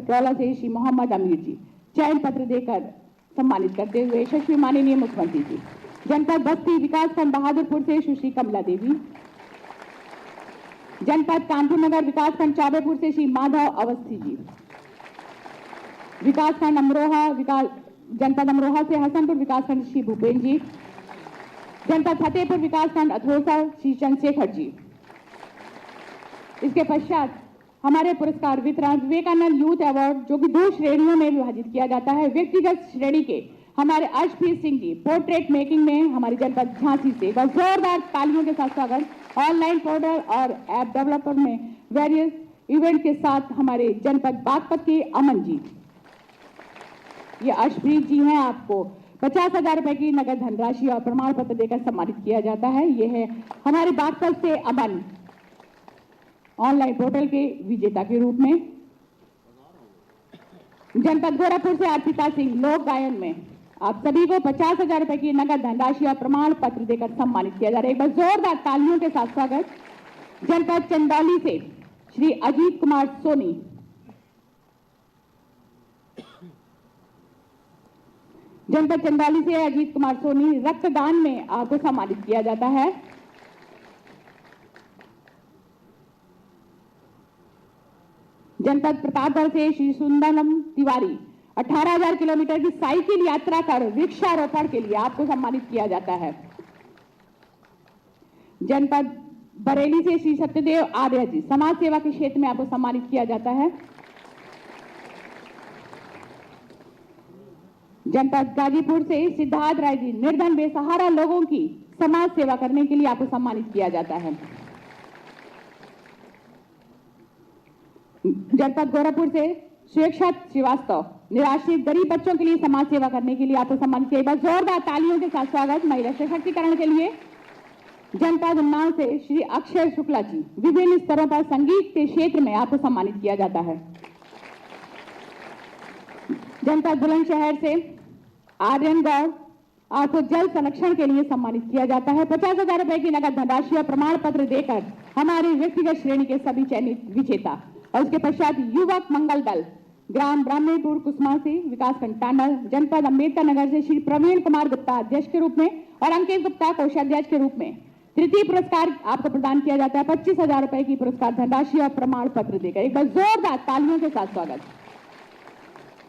पिपरौला से श्री मोहम्मद अमीर जी चयन पत्र देकर सम्मानित करते हुए यशस्वी माननीय मुख्यमंत्री जी। जनपद बस्ती विकासखंड बहादुरपुर से सुश्री कमला देवी। जनपद कानपुर नगर विकासखंड चाबेपुर से श्री माधव अवस्थी जी। विकासखंड अमरोहा जनपद अमरोहा से हसनपुर विकासखंड श्री भूपेन्द्र जी। जनपद फतेहपुर विकासखंड अथरोसा श्री चंद्रशेखर जी। इसके पश्चात हमारे पुरस्कार वितरण विवेकानंद यूथ अवार्ड जो कि 2 श्रेणियों में विभाजित किया जाता है। व्यक्तिगत श्रेणी के हमारे अर्शप्रीत सिंह जी पोर्ट्रेट मेकिंग में हमारी जनपद झांसी से, बस जोरदार तालियों के साथ स्वागत। ऑनलाइन पोर्टल और ऐप डेवलपर में वेरियस इवेंट के साथ हमारे जनपद बागपत के अमन जी। ये अर्शप्रीत जी हैं, आपको 50,000 रुपए की नगद धनराशि और प्रमाण पत्र देकर सम्मानित किया जाता है। ये है हमारे बागपत से अमन, ऑनलाइन पोर्टल के विजेता के रूप में। जनपद गोरखपुर से अर्पिता सिंह लोक गायन में आप सभी को 50,000 रुपए की नगद धनराशि और प्रमाण पत्र देकर सम्मानित किया जा रहा है। एक बार जोरदार तालियों के साथ स्वागत। जनपद चंदौली से श्री अजीत कुमार सोनी। जनपद चंदौली से अजीत कुमार सोनी रक्तदान में आपको सम्मानित किया जाता है। जनपद प्रतापगढ़ से श्री सुंदरम तिवारी 18,000 किलोमीटर की साइकिल यात्रा कर वृक्षारोपण के लिए आपको सम्मानित किया जाता है। जनपद बरेली से श्री सत्यदेव आर्य जी समाज सेवा के क्षेत्र में आपको सम्मानित किया जाता है। जनपद गाजीपुर से सिद्धार्थ राय जी निर्धन बेसहारा लोगों की समाज सेवा करने के लिए आपको सम्मानित किया जाता है। जनपद गोरखपुर से सुरक्षा श्रीवास्तव निराश्रित गरीब बच्चों के लिए समाज सेवा करने के लिए आपको सम्मानित किया जाएगा। जोरदार तालियों के साथ स्वागत महिला सशक्तिकरण के लिए। जनपद उन्नाव से श्री अक्षय शुक्ला जी विभिन्न स्तरों पर संगीत के क्षेत्र में आपको सम्मानित किया जाता है। जनपद बुलंदशहर से आर्यन गौड़ आपको जल संरक्षण के लिए सम्मानित किया जाता है। 50,000 रुपए की नगद धनराशि और प्रमाण पत्र देकर हमारे व्यक्तिगत श्रेणी के सभी चयनित विजेता। और उसके पश्चात युवक मंगल दल ग्राम ब्राह्मणपुर कुसमा से विकासखंड टांडल। जनपद अम्बेडकर नगर से श्री प्रवीण कुमार गुप्ता अध्यक्ष के रूप में और अंकित गुप्ता कोषाध्यक्ष के रूप में तृतीय पुरस्कार आपको प्रदान किया जाता है। 25,000 रुपए की पुरस्कार धनराशि और प्रमाण पत्र देकर एक बार जोरदार तालियों के साथ स्वागत।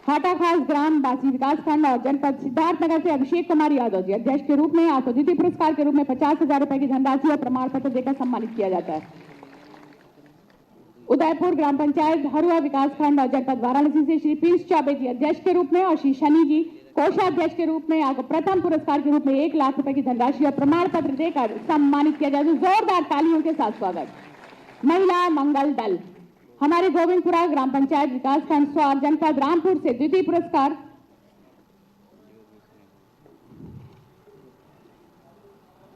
हाटा खास ग्राम बासी विकासखंड और जनपद सिद्धार्थनगर से अभिषेक कुमार यादव जी अध्यक्ष के रूप में आपको द्वितीय पुरस्कार के रूप में 50,000 रुपए की धनराशि और प्रमाण पत्र देकर सम्मानित किया जाता है। उदयपुर ग्राम पंचायत हरुआ विकासखंड और जनपद वाराणसी से श्री पीयूष चौबे जी अध्यक्ष के रूप में और श्री शनि जी कोषाध्यक्ष के रूप में आपको प्रथम पुरस्कार के रूप में 1 लाख रुपए की धनराशि और प्रमाण पत्र देकर सम्मानित किया जाए। जोरदार तालियों के साथ स्वागत। महिला मंगल दल हमारे गोविंदपुरा ग्राम पंचायत विकासखंड स्वार जनपद रामपुर से द्वितीय पुरस्कार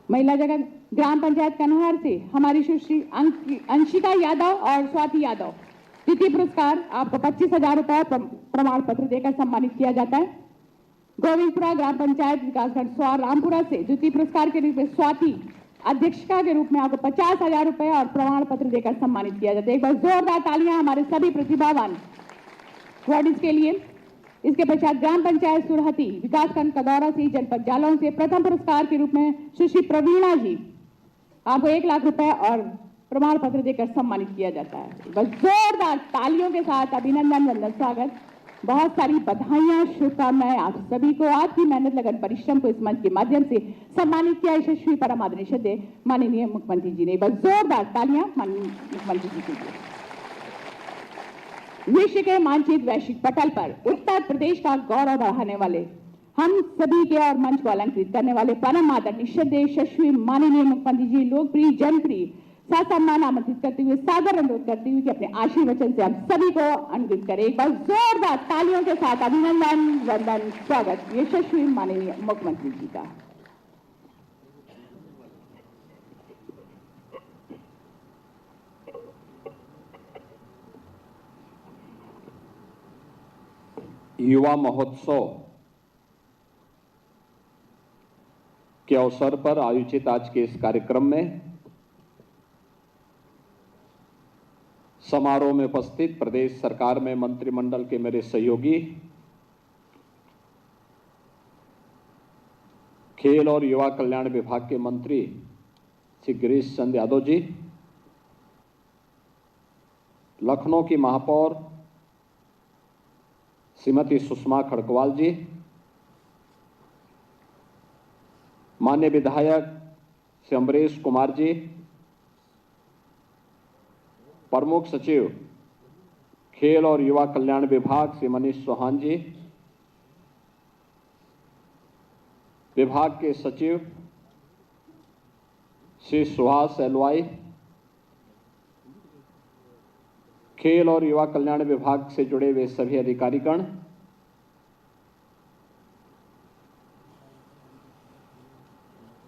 महिला जगत ग्राम पंचायत कन्हार से हमारी सुश्री अंशिका यादव और स्वाति यादव द्वितीय पुरस्कार आपको 25,000 रुपए प्रमाण पत्र देकर सम्मानित किया जाता है। गोविंदपुरा ग्राम पंचायत विकासखंड स्वार रामपुरा से द्वितीय पुरस्कार के रूप में स्वाति अध्यक्षता के रूप में आपको 50,000 रुपए और प्रमाण पत्र देकर सम्मानित किया जाता है। एक बार जोरदार तालियां हमारे सभी प्रतिभावान स्क्वाड्स के लिए। इसके पश्चात ग्राम पंचायत सुरहती विकासखंड कदौरा से जनपद जालौन से प्रथम पुरस्कार के रूप में सुश्री प्रवीणा जी आपको 1 लाख रुपए और प्रमाण पत्र देकर सम्मानित किया जाता है। बस जोरदार तालियों के साथ अभिनंदन वंदन स्वागत। बहुत सारी बधाइयां शुभकामनाएं आप सभी को। आपकी मेहनत लगन परिश्रम को इस मंच के माध्यम से सम्मानित किया यशस्वी परम आदरणीय श्रद्धेय माननीय मुख्यमंत्री जी ने। बस जोरदार तालियां माननीय मुख्यमंत्री जी के लिए। विश्व के मानचित्र वैश्विक पटल पर उत्तर प्रदेश का गौरव बढ़ाने वाले हम सभी के और मंच को अलंकृत करने वाले परम आदरणीय श्रद्धेय यशस्वी माननीय मुख्यमंत्री जी लोकप्रिय जनप्रिय सम्मान आमंत्रित करते हुए सादर अनुरोध करते हुए कि अपने आशीर्वचन से आप सभी को अनुग्रहित करें। एक बार जोरदार तालियों के साथ अभिनंदन वंदन स्वागत यशस्वी माननीय मुख्यमंत्री जी का। युवा महोत्सव के अवसर पर आयोजित आज के इस कार्यक्रम में समारोह में उपस्थित प्रदेश सरकार में मंत्रिमंडल के मेरे सहयोगी, खेल और युवा कल्याण विभाग के मंत्री श्री गिरीश चंद्र यादव जी, लखनऊ की महापौर श्रीमती सुषमा खड़गवाल जी, माननीय विधायक श्री अमरीश कुमार जी, प्रमुख सचिव खेल और युवा कल्याण विभाग श्री मनीष चौहान जी, विभाग के सचिव श्री सुहास एलवाई, खेल और युवा कल्याण विभाग से जुड़े हुए सभी अधिकारीगण,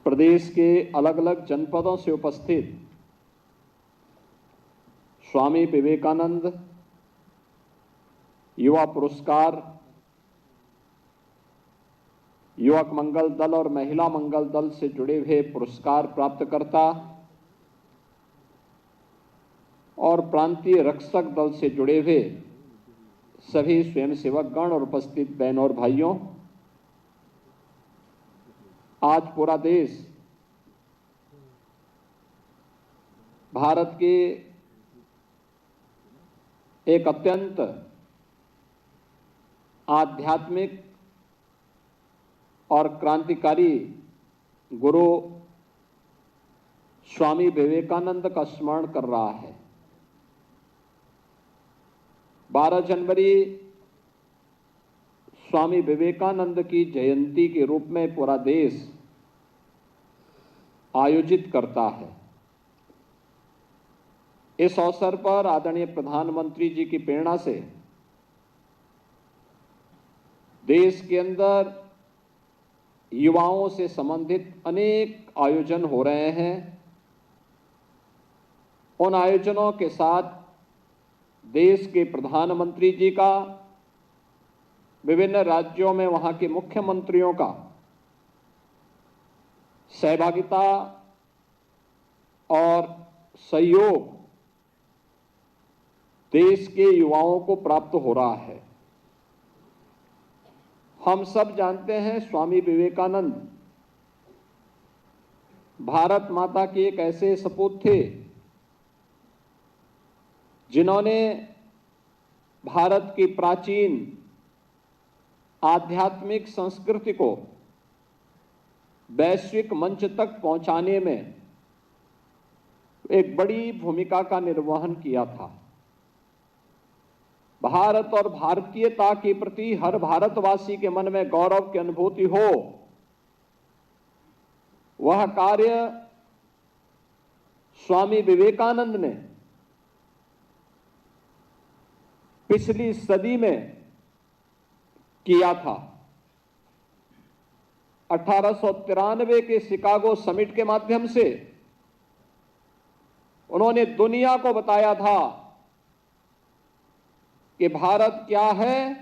प्रदेश के अलग अलग जनपदों से उपस्थित स्वामी विवेकानंद युवा पुरस्कार, युवक मंगल दल और महिला मंगल दल से जुड़े हुए पुरस्कार प्राप्तकर्ता और प्रांतीय रक्षक दल से जुड़े हुए सभी स्वयंसेवक गण और उपस्थित बहनों और भाइयों, आज पूरा देश भारत के एक अत्यंत आध्यात्मिक और क्रांतिकारी गुरु स्वामी विवेकानंद का स्मरण कर रहा है। 12 जनवरी स्वामी विवेकानंद की जयंती के रूप में पूरा देश आयोजित करता है। इस अवसर पर आदरणीय प्रधानमंत्री जी की प्रेरणा से देश के अंदर युवाओं से संबंधित अनेक आयोजन हो रहे हैं। उन आयोजनों के साथ देश के प्रधानमंत्री जी का, विभिन्न राज्यों में वहां के मुख्यमंत्रियों का सहभागिता और सहयोग देश के युवाओं को प्राप्त हो रहा है। हम सब जानते हैं स्वामी विवेकानंद भारत माता के एक ऐसे सपूत थे जिन्होंने भारत की प्राचीन आध्यात्मिक संस्कृति को वैश्विक मंच तक पहुंचाने में एक बड़ी भूमिका का निर्वहन किया था। भारत और भारतीयता के प्रति हर भारतवासी के मन में गौरव की अनुभूति हो, वह कार्य स्वामी विवेकानंद ने पिछली सदी में किया था। 1893 के शिकागो समिट के माध्यम से उन्होंने दुनिया को बताया था कि भारत क्या है,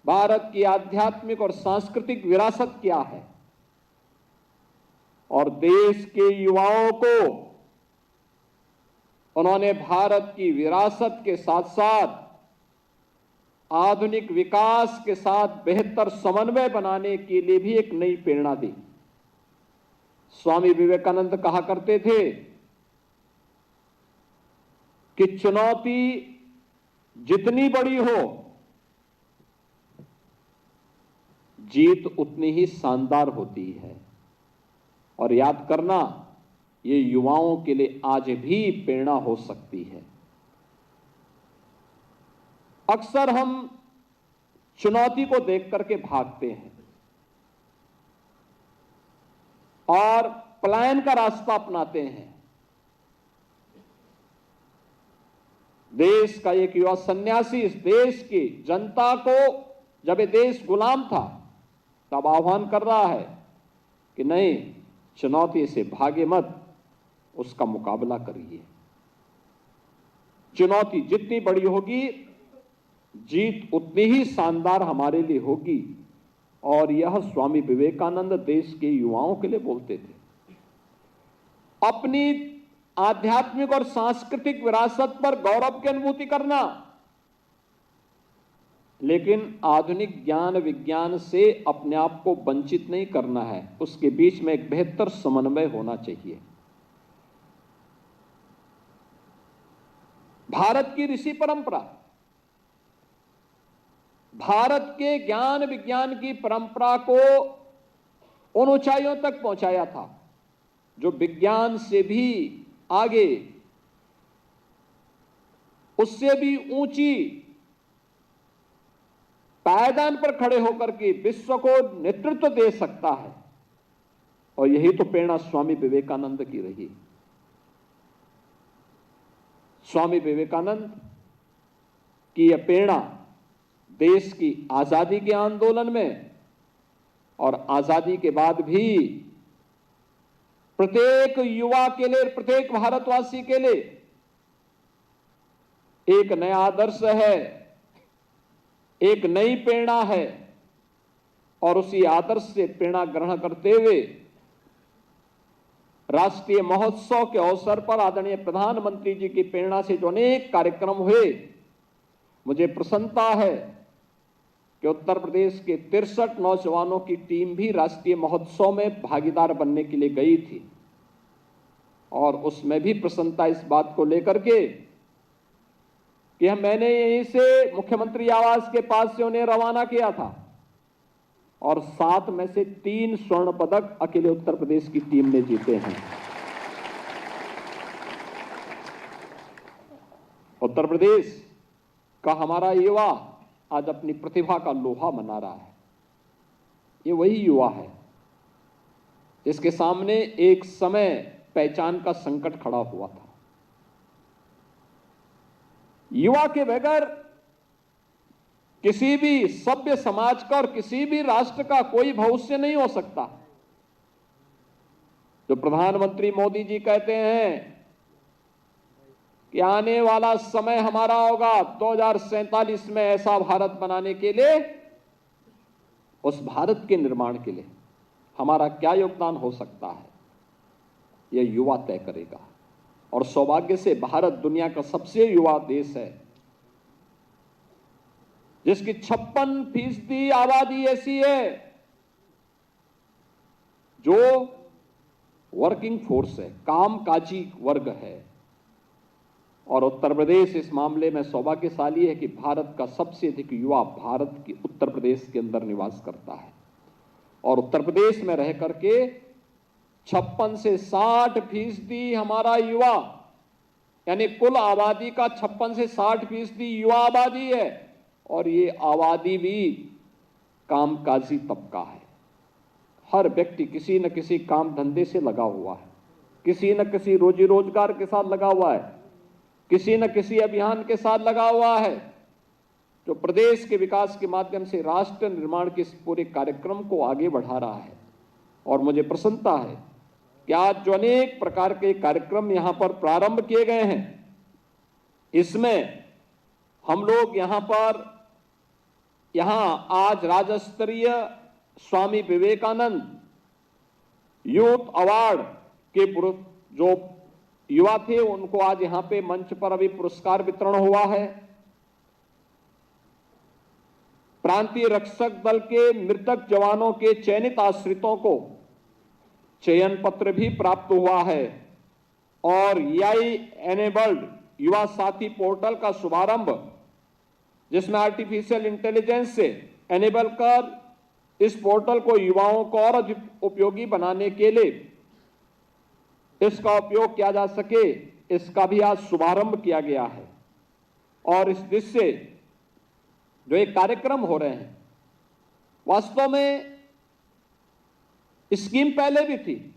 भारत की आध्यात्मिक और सांस्कृतिक विरासत क्या है, और देश के युवाओं को उन्होंने भारत की विरासत के साथ साथ आधुनिक विकास के साथ बेहतर समन्वय बनाने के लिए भी एक नई प्रेरणा दी। स्वामी विवेकानंद कहा करते थे कि चुनौती जितनी बड़ी हो, जीत उतनी ही शानदार होती है। और याद करना, ये युवाओं के लिए आज भी प्रेरणा हो सकती है। अक्सर हम चुनौती को देख करके भागते हैं और पलायन का रास्ता अपनाते हैं। देश का एक युवा सन्यासी इस देश की जनता को, जब ये देश गुलाम था, तब आह्वान कर रहा है कि नहीं, चुनौती से भागे मत, उसका मुकाबला करिए। चुनौती जितनी बड़ी होगी, जीत उतनी ही शानदार हमारे लिए होगी। और यह स्वामी विवेकानंद देश के युवाओं के लिए बोलते थे। अपनी आध्यात्मिक और सांस्कृतिक विरासत पर गौरव की अनुभूति करना, लेकिन आधुनिक ज्ञान विज्ञान से अपने आप को वंचित नहीं करना है। उसके बीच में एक बेहतर समन्वय होना चाहिए। भारत की ऋषि परंपरा, भारत के ज्ञान विज्ञान की परंपरा को उन ऊंचाइयों तक पहुंचाया था जो विज्ञान से भी आगे, उससे भी ऊंची पायदान पर खड़े होकर के विश्व को नेतृत्व दे सकता है। और यही तो प्रेरणा स्वामी विवेकानंद की रही। स्वामी विवेकानंद की यह प्रेरणा देश की आजादी के आंदोलन में और आजादी के बाद भी प्रत्येक युवा के लिए, प्रत्येक भारतवासी के लिए एक नया आदर्श है, एक नई प्रेरणा है। और उसी आदर्श से प्रेरणा ग्रहण करते हुए राष्ट्रीय महोत्सव के अवसर पर आदरणीय प्रधानमंत्री जी की प्रेरणा से जो अनेक कार्यक्रम हुए, मुझे प्रसन्नता है कि उत्तर प्रदेश के 63 नौजवानों की टीम भी राष्ट्रीय महोत्सव में भागीदार बनने के लिए गई थी। और उसमें भी प्रसन्नता इस बात को लेकर के कि मैंने यहीं से मुख्यमंत्री आवास के पास से उन्हें रवाना किया था और 7 में से 3 स्वर्ण पदक अकेले उत्तर प्रदेश की टीम ने जीते हैं। उत्तर प्रदेश का हमारा युवा आज अपनी प्रतिभा का लोहा बना रहा है। ये वही युवा है जिसके सामने एक समय पहचान का संकट खड़ा हुआ था। युवा के बगैर किसी भी सभ्य समाज का और किसी भी राष्ट्र का कोई भविष्य नहीं हो सकता। जो प्रधानमंत्री मोदी जी कहते हैं कि आने वाला समय हमारा होगा 2047 में ऐसा भारत बनाने के लिए, उस भारत के निर्माण के लिए हमारा क्या योगदान हो सकता है, यह युवा तय करेगा। और सौभाग्य से भारत दुनिया का सबसे युवा देश है जिसकी 56% आबादी ऐसी है जो वर्किंग फोर्स है, कामकाजी वर्ग है। और उत्तर प्रदेश इस मामले में सौभाग्यशाली है कि भारत का सबसे अधिक युवा भारत की उत्तर प्रदेश के अंदर निवास करता है। और उत्तर प्रदेश में रह करके 56 से 60% हमारा युवा, यानी कुल आबादी का 56 से 60% युवा आबादी है। और ये आबादी भी कामकाजी तबका है। हर व्यक्ति किसी न किसी काम धंधे से लगा हुआ है, किसी न किसी रोजी रोजगार के साथ लगा हुआ है, किसी न किसी अभियान के साथ लगा हुआ है जो प्रदेश के विकास के माध्यम से राष्ट्र निर्माण के इस पूरे कार्यक्रम को आगे बढ़ा रहा है। और मुझे प्रसन्नता है कि आज जो अनेक प्रकार के कार्यक्रम यहां पर प्रारंभ किए गए हैं, इसमें हम लोग यहां आज राज्य स्तरीय स्वामी विवेकानंद यूथ अवार्ड के जो युवा थे उनको आज यहां पे मंच पर अभी पुरस्कार वितरण हुआ है। प्रांतीय रक्षक दल के मृतक जवानों के चयनित आश्रितों को चयन पत्र भी प्राप्त हुआ है। और EI एनेबल्ड युवा साथी पोर्टल का शुभारंभ, जिसमें आर्टिफिशियल इंटेलिजेंस से एनेबल कर इस पोर्टल को युवाओं को और अधिक उपयोगी बनाने के लिए इसका उपयोग किया जा सके, इसका भी आज शुभारंभ किया गया है। और इस दिशा से जो एक कार्यक्रम हो रहे हैं, वास्तव में स्कीम पहले भी थी,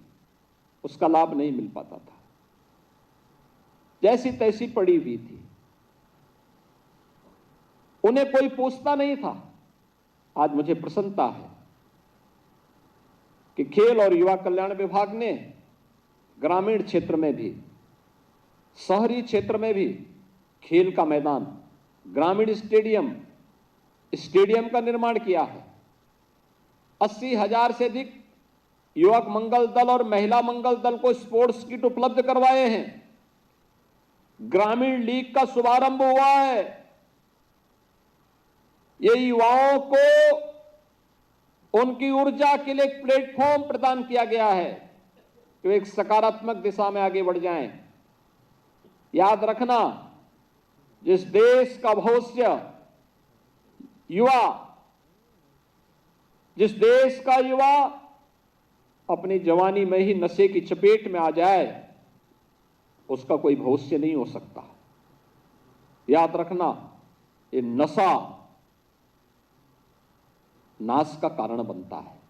उसका लाभ नहीं मिल पाता था, जैसी तैसी पड़ी हुई थी, उन्हें कोई पूछता नहीं था। आज मुझे प्रसन्नता है कि खेल और युवा कल्याण विभाग ने ग्रामीण क्षेत्र में भी, शहरी क्षेत्र में भी खेल का मैदान, ग्रामीण स्टेडियम का निर्माण किया है। 80,000 से अधिक युवक मंगल दल और महिला मंगल दल को स्पोर्ट्स किट उपलब्ध करवाए हैं। ग्रामीण लीग का शुभारंभ हुआ है। ये युवाओं को उनकी ऊर्जा के लिए एक प्लेटफॉर्म प्रदान किया गया है कि वे एक सकारात्मक दिशा में आगे बढ़ जाएं। याद रखना, जिस देश का भविष्य युवा, जिस देश का युवा अपनी जवानी में ही नशे की चपेट में आ जाए, उसका कोई भविष्य नहीं हो सकता। याद रखना, ये नशा नाश का कारण बनता है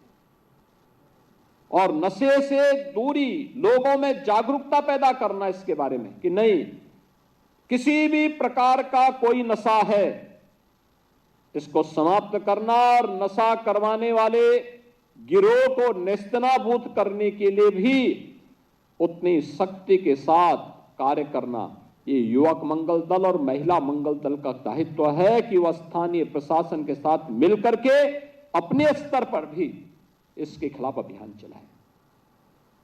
और नशे से दूरी, लोगों में जागरूकता पैदा करना इसके बारे में कि नहीं, किसी भी प्रकार का कोई नशा है, इसको समाप्त करना और नशा करवाने वाले गिरोह को नेस्तनाबूद करने के लिए भी उतनी शक्ति के साथ कार्य करना, ये युवक मंगल दल और महिला मंगल दल का दायित्व है कि वह स्थानीय प्रशासन के साथ मिलकर के अपने स्तर पर भी इसके खिलाफ अभियान चलाए।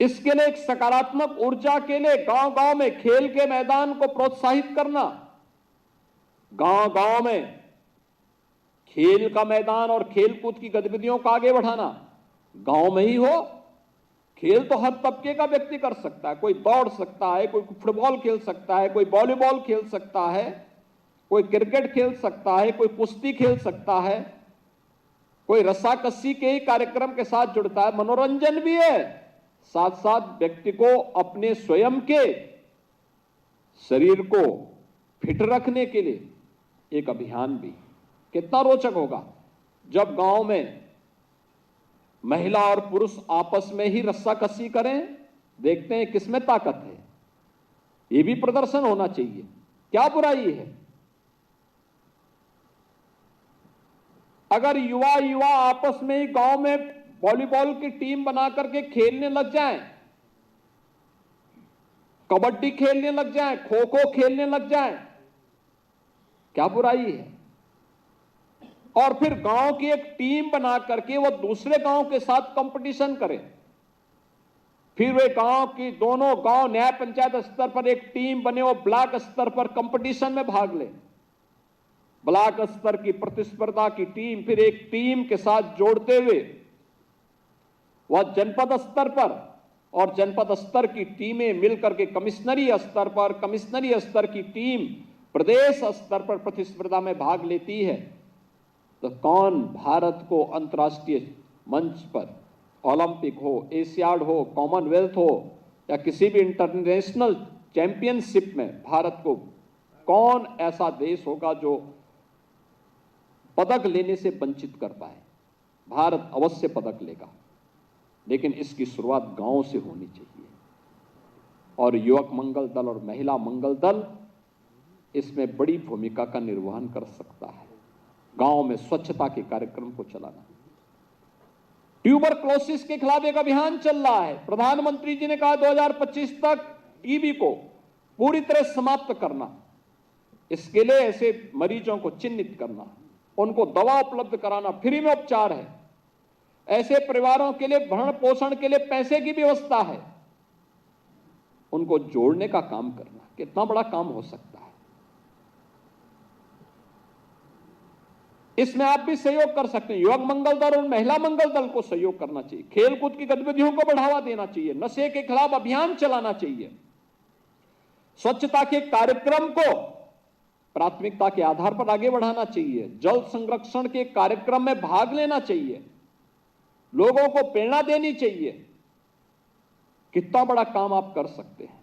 इसके लिए एक सकारात्मक ऊर्जा के लिए गांव-गांव में खेल के मैदान को प्रोत्साहित करना, गांव-गांव में खेल का मैदान और खेलकूद की गतिविधियों को आगे बढ़ाना। गांव में ही हो, खेल तो हर तबके का व्यक्ति कर सकता है, कोई दौड़ सकता है, कोई फुटबॉल खेल सकता है, कोई वॉलीबॉल खेल सकता है, कोई क्रिकेट खेल सकता है, कोई कुश्ती खेल सकता है, कोई रस्साकसी के ही कार्यक्रम के साथ जुड़ता है। मनोरंजन भी है, साथ साथ व्यक्ति को अपने स्वयं के शरीर को फिट रखने के लिए एक अभियान भी। कितना रोचक होगा जब गांव में महिला और पुरुष आपस में ही रस्साकसी करें, देखते हैं किसमें ताकत है। ये भी प्रदर्शन होना चाहिए, क्या बुराई है? अगर युवा आपस में ही गांव में वॉलीबॉल की टीम बना करके खेलने लग जाएं, कबड्डी खेलने लग जाएं, खो खो खेलने लग जाएं, क्या बुराई है? और फिर गांव की एक टीम बना करके वो दूसरे गांव के साथ कंपटीशन करें, फिर वे गांव की दोनों गांव न्याय पंचायत स्तर पर एक टीम बने, वो ब्लॉक स्तर पर कंपटीशन में भाग ले, ब्लॉक स्तर की प्रतिस्पर्धा की टीम फिर एक टीम के साथ जोड़ते हुए वह जनपद स्तर पर, और जनपद स्तर की टीमें मिलकर के कमिश्नरी स्तर पर, कमिश्नरी स्तर की टीम प्रदेश स्तर पर प्रतिस्पर्धा में भाग लेती है, तो कौन भारत को अंतर्राष्ट्रीय मंच पर ओलंपिक हो, एशियाड हो, कॉमनवेल्थ हो या किसी भी इंटरनेशनल चैंपियनशिप में भारत को कौन ऐसा देश होगा जो पदक लेने से वंचित कर पाए? भारत अवश्य पदक लेगा, लेकिन इसकी शुरुआत गांव से होनी चाहिए और युवक मंगल दल और महिला मंगल दल इसमें बड़ी भूमिका का निर्वहन कर सकता है। गांव में स्वच्छता के कार्यक्रम को चलाना, ट्यूबरक्लोसिस के खिलाफ एक अभियान चल रहा है। प्रधानमंत्री जी ने कहा 2025 तक टीबी को पूरी तरह समाप्त करना। इसके लिए ऐसे मरीजों को चिन्हित करना, उनको दवा उपलब्ध कराना, फ्री में उपचार है, ऐसे परिवारों के लिए भरण पोषण के लिए पैसे की व्यवस्था है, उनको जोड़ने का काम करना। कितना बड़ा काम हो सकता है। इसमें आप भी सहयोग कर सकते हैं। युवक मंगल दल और महिला मंगल दल को सहयोग करना चाहिए, खेलकूद की गतिविधियों को बढ़ावा देना चाहिए, नशे के खिलाफ अभियान चलाना चाहिए, स्वच्छता के कार्यक्रम को प्राथमिकता के आधार पर आगे बढ़ाना चाहिए, जल संरक्षण के कार्यक्रम में भाग लेना चाहिए, लोगों को प्रेरणा देनी चाहिए। कितना बड़ा काम आप कर सकते हैं।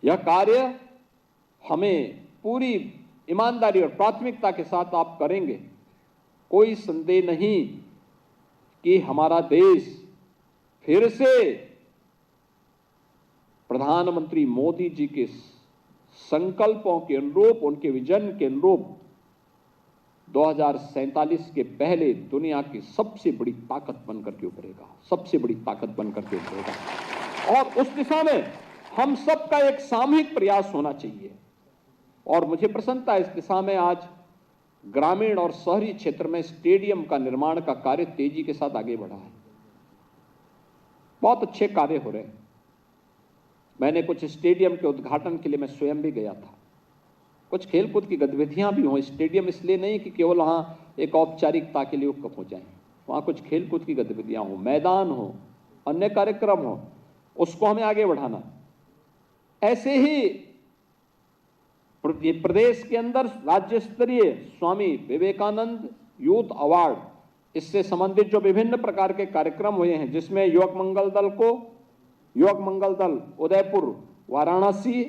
यह कार्य हमें पूरी ईमानदारी और प्राथमिकता के साथ आप करेंगे, कोई संदेह नहीं कि हमारा देश फिर से प्रधानमंत्री मोदी जी के संकल्पों के अनुरूप, उनके विजन के अनुरूप 2047 के पहले दुनिया की सबसे बड़ी ताकत बनकर के उभरेगा, सबसे बड़ी ताकत बनकर के उभरेगा। और उस दिशा में हम सबका एक सामूहिक प्रयास होना चाहिए। और मुझे प्रसन्नता है इस दिशा में आज ग्रामीण और शहरी क्षेत्र में स्टेडियम का निर्माण का कार्य तेजी के साथ आगे बढ़ा है। बहुत अच्छे कार्य हो रहे हैं। मैंने कुछ स्टेडियम के उद्घाटन के लिए मैं स्वयं भी गया था। कुछ खेलकूद की गतिविधियां भी हों, स्टेडियम इसलिए नहीं कि केवल वहाँ एक औपचारिकता के लिए उपकप हो जाए, वहाँ कुछ खेलकूद की गतिविधियां हों, मैदान हो, अन्य कार्यक्रम हो, उसको हमें आगे बढ़ाना। ऐसे ही प्रदेश के अंदर राज्य स्तरीय स्वामी विवेकानंद यूथ अवार्ड, इससे संबंधित जो विभिन्न प्रकार के कार्यक्रम हुए हैं, जिसमें युवक मंगल दल उदयपुर वाराणसी,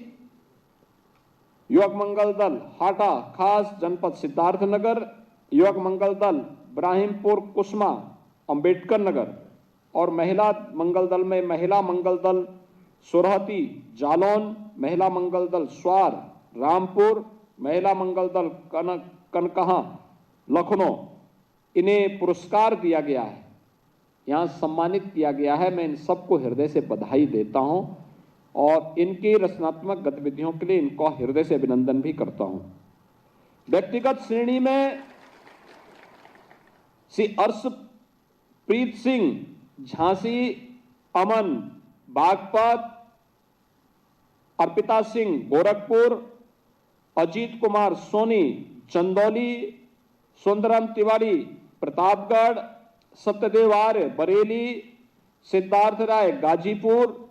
युवक मंगल दल हाटा खास जनपद सिद्धार्थनगर, युवक मंगल दल इब्राहिमपुर कुसमा अंबेडकर नगर, और महिला मंगल दल में महिला मंगल दल सुरहती जालौन, महिला मंगल दल स्वार रामपुर, महिला मंगल दल कनकहा लखनऊ, इन्हें पुरस्कार दिया गया है, यहाँ सम्मानित किया गया है। मैं इन सबको हृदय से बधाई देता हूं और इनकी रचनात्मक गतिविधियों के लिए इनको हृदय से अभिनंदन भी करता हूं। व्यक्तिगत श्रेणी में श्री अर्शप्रीत सिंह झांसी, अमन बागपत, अर्पिता सिंह गोरखपुर, अजीत कुमार सोनी चंदौली, सुंदरम तिवारी प्रतापगढ़, सत्यदेव आर्य बरेली, सिद्धार्थ राय गाजीपुर,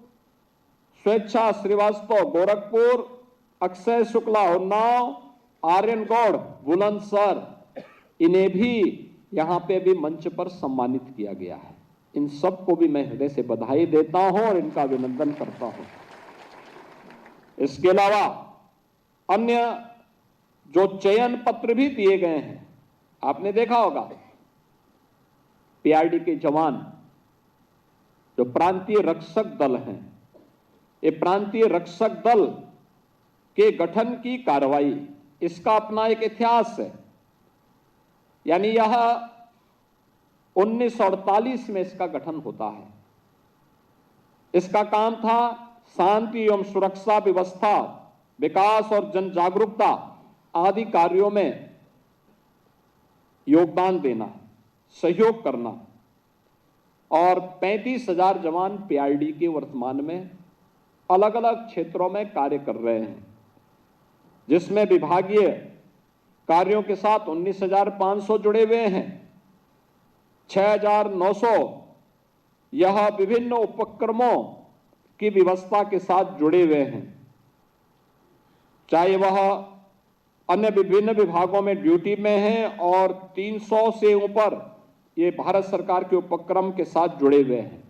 स्वेच्छा श्रीवास्तव गोरखपुर, अक्षय शुक्ला उन्नाव, आर्यन गौड़ बुलंदशहर, इन्हें भी यहां पे भी मंच पर सम्मानित किया गया है। इन सबको भी मैं हृदय से बधाई देता हूं और इनका अभिनंदन करता हूं। इसके अलावा अन्य जो चयन पत्र भी दिए गए हैं, आपने देखा होगा, पीआरडी के जवान जो प्रांतीय रक्षक दल हैं, ये प्रांतीय रक्षक दल के गठन की कार्रवाई, इसका अपना एक इतिहास है। यानी यह 1948 में इसका गठन होता है। इसका काम था शांति एवं सुरक्षा व्यवस्था, विकास और जन जागरूकता आदि कार्यों में योगदान देना, सहयोग करना। और 35,000 जवान पीआरडी के वर्तमान में अलग अलग क्षेत्रों में कार्य कर रहे हैं, जिसमें विभागीय कार्यों के साथ 19,500 जुड़े हुए हैं, 6,900 यह विभिन्न उपक्रमों की व्यवस्था के साथ जुड़े हुए हैं, चाहे वह अन्य विभिन्न विभागों में ड्यूटी में हैं, और 300 से ऊपर ये भारत सरकार के उपक्रम के साथ जुड़े हुए हैं।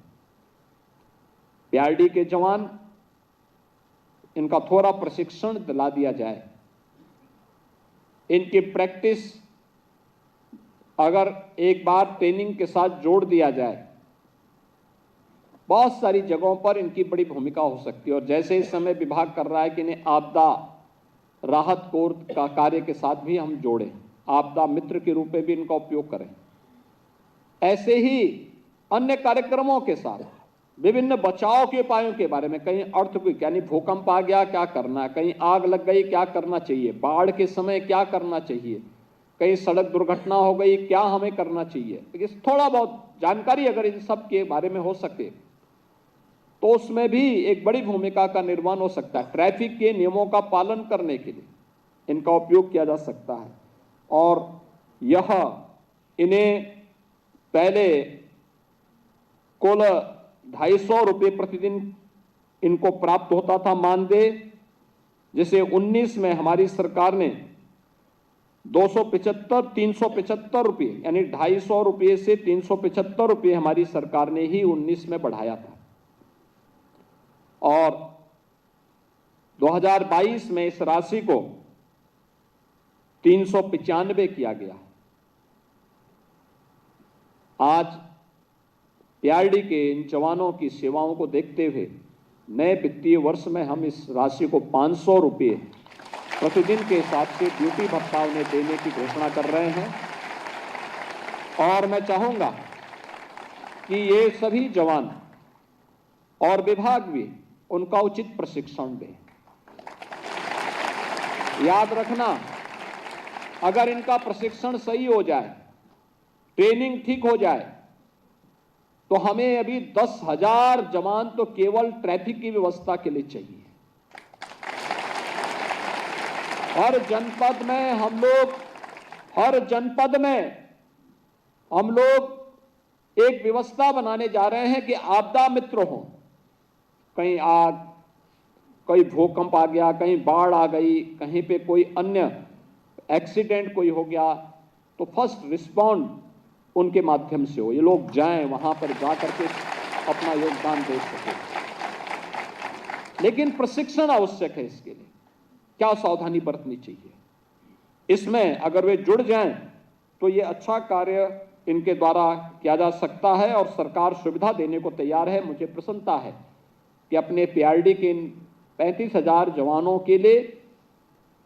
पीआरडी के जवान, इनका थोड़ा प्रशिक्षण दिला दिया जाए, इनकी प्रैक्टिस अगर एक बार ट्रेनिंग के साथ जोड़ दिया जाए, बहुत सारी जगहों पर इनकी बड़ी भूमिका हो सकती है। और जैसे इस समय विभाग कर रहा है कि इन्हें आपदा राहत कोर का कार्य के साथ भी हम जोड़ें, आपदा मित्र के रूप में भी इनका उपयोग करें। ऐसे ही अन्य कार्यक्रमों के साथ विभिन्न बचाव के उपायों के बारे में, कहीं अर्थक्वेक यानी भूकंप आ गया क्या करना है, कहीं आग लग गई क्या करना चाहिए, बाढ़ के समय क्या करना चाहिए, कहीं सड़क दुर्घटना हो गई क्या हमें करना चाहिए, इस थोड़ा बहुत जानकारी अगर इन सब के बारे में हो सके तो उसमें भी एक बड़ी भूमिका का निर्वहन हो सकता है। ट्रैफिक के नियमों का पालन करने के लिए इनका उपयोग किया जा सकता है। और यह इन्हें पहले कुल 250 रुपये प्रतिदिन इनको प्राप्त होता था मानदेय, जिसे 19 में हमारी सरकार ने 375 रुपये यानी 250 रुपये से 375 रुपये हमारी सरकार ने ही 19 में बढ़ाया था। और 2022 में इस राशि को 395 किया गया। आज पीआरडी के इन जवानों की सेवाओं को देखते हुए नए वित्तीय वर्ष में हम इस राशि को 500 रुपये प्रतिदिन के हिसाब से ड्यूटी भत्ता उन्हें देने की घोषणा कर रहे हैं। और मैं चाहूंगा कि ये सभी जवान और विभाग भी उनका उचित प्रशिक्षण दें। याद रखना, अगर इनका प्रशिक्षण सही हो जाए, ट्रेनिंग ठीक हो जाए, तो हमें अभी 10,000 जवान तो केवल ट्रैफिक की व्यवस्था के लिए चाहिए। हर जनपद में हम लोग एक व्यवस्था बनाने जा रहे हैं कि आपदा मित्र हो। कहीं आग, कहीं भूकंप आ गया, कहीं बाढ़ आ गई, कहीं पे कोई अन्य एक्सीडेंट कोई हो गया, तो फर्स्ट रिस्पॉन्ड उनके माध्यम से हो। ये लोग जाएं, वहां पर जाकर के अपना योगदान दे सकें। लेकिन प्रशिक्षण आवश्यक है। इसके लिए क्या सावधानी बरतनी चाहिए, इसमें अगर वे जुड़ जाएं तो ये अच्छा कार्य इनके द्वारा किया जा सकता है और सरकार सुविधा देने को तैयार है। मुझे प्रसन्नता है कि अपने पीआरडी के इन 35,000 जवानों के लिए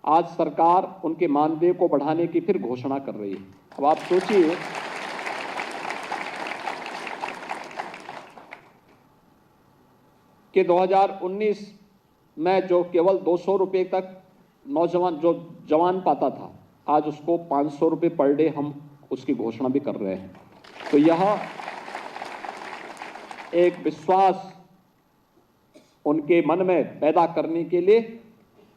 आज सरकार उनके मानदेय को बढ़ाने की फिर घोषणा कर रही है। अब आप सोचिए कि 2019 में जो केवल 200 रुपये तक जवान पाता था, आज उसको 500 रुपये पर डे हम उसकी घोषणा भी कर रहे हैं। तो यह एक विश्वास उनके मन में पैदा करने के लिए,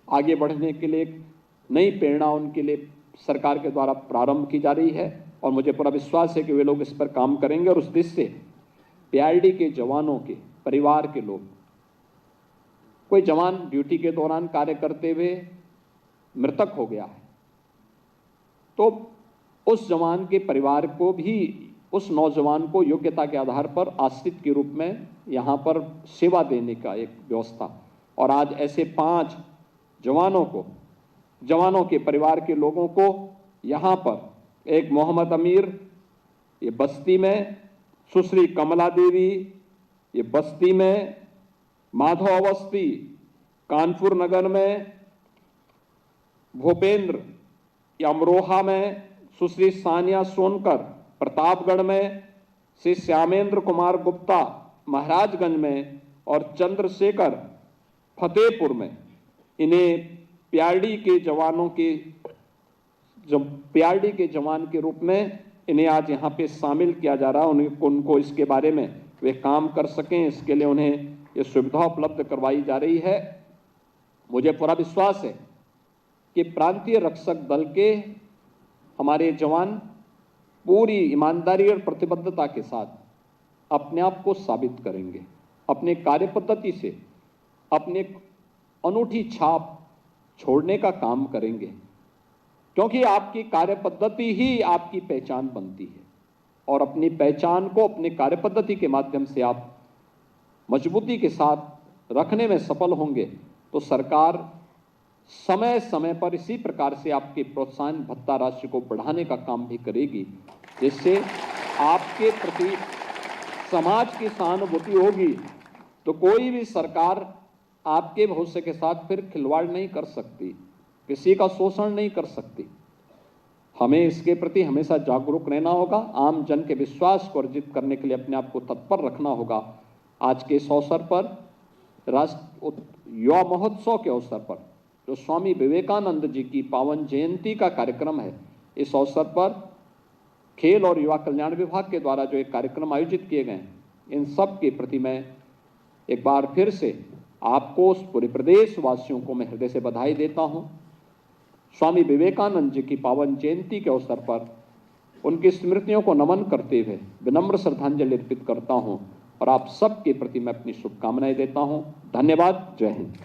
आगे बढ़ने के लिए एक नई प्रेरणा उनके लिए सरकार के द्वारा प्रारंभ की जा रही है और मुझे पूरा विश्वास है कि वे लोग इस पर काम करेंगे और उस देश से पीआरडी के जवानों के परिवार के लोग, कोई जवान ड्यूटी के दौरान कार्य करते हुए मृतक हो गया है तो उस जवान के परिवार को भी, उस नौजवान को योग्यता के आधार पर आश्रित के रूप में यहाँ पर सेवा देने का एक व्यवस्था। और आज ऐसे 5 जवानों के परिवार के लोगों को यहाँ पर एक मोहम्मद अमीर ये बस्ती में, सुश्री कमला देवी ये बस्ती में, माधव अवस्थी कानपुर नगर में, भूपेंद्र या अमरोहा में, सुश्री सानिया सोनकर प्रतापगढ़ में, श्री श्यामेंद्र कुमार गुप्ता महाराजगंज में और चंद्रशेखर फतेहपुर में, इन्हें पीआरडी के जवान के रूप में इन्हें आज यहाँ पे शामिल किया जा रहा है। उनको इसके बारे में वे काम कर सकें, इसके लिए उन्हें ये सुविधा उपलब्ध करवाई जा रही है। मुझे पूरा विश्वास है कि प्रांतीय रक्षक दल के हमारे जवान पूरी ईमानदारी और प्रतिबद्धता के साथ अपने आप को साबित करेंगे, अपने कार्य पद्धति से अपने अनूठी छाप छोड़ने का काम करेंगे, क्योंकि आपकी कार्य पद्धति ही आपकी पहचान बनती है और अपनी पहचान को अपने कार्य पद्धति के माध्यम से आप मजबूती के साथ रखने में सफल होंगे तो सरकार समय समय पर इसी प्रकार से आपके प्रोत्साहन भत्ता राशि को बढ़ाने का काम भी करेगी, जिससे आपके प्रति समाज की सहानुभूति होगी। तो कोई भी सरकार आपके भविष्य के साथ फिर खिलवाड़ नहीं कर सकती, किसी का शोषण नहीं कर सकती। हमें इसके प्रति हमेशा जागरूक रहना होगा, आम जन के विश्वास को अर्जित करने के लिए अपने आप को तत्पर रखना होगा। आज के इस अवसर पर राष्ट्र युवा महोत्सव के अवसर पर जो स्वामी विवेकानंद जी की पावन जयंती का कार्यक्रम है, इस अवसर पर खेल और युवा कल्याण विभाग के द्वारा जो एक कार्यक्रम आयोजित किए गए, इन सब के प्रति मैं एक बार फिर से आपको, पूरे प्रदेश वासियों को मैं हृदय से बधाई देता हूं। स्वामी विवेकानंद जी की पावन जयंती के अवसर पर उनकी स्मृतियों को नमन करते हुए विनम्र श्रद्धांजलि अर्पित करता हूं और आप सबके प्रति मैं अपनी शुभकामनाएं देता हूं। धन्यवाद। जय हिंद।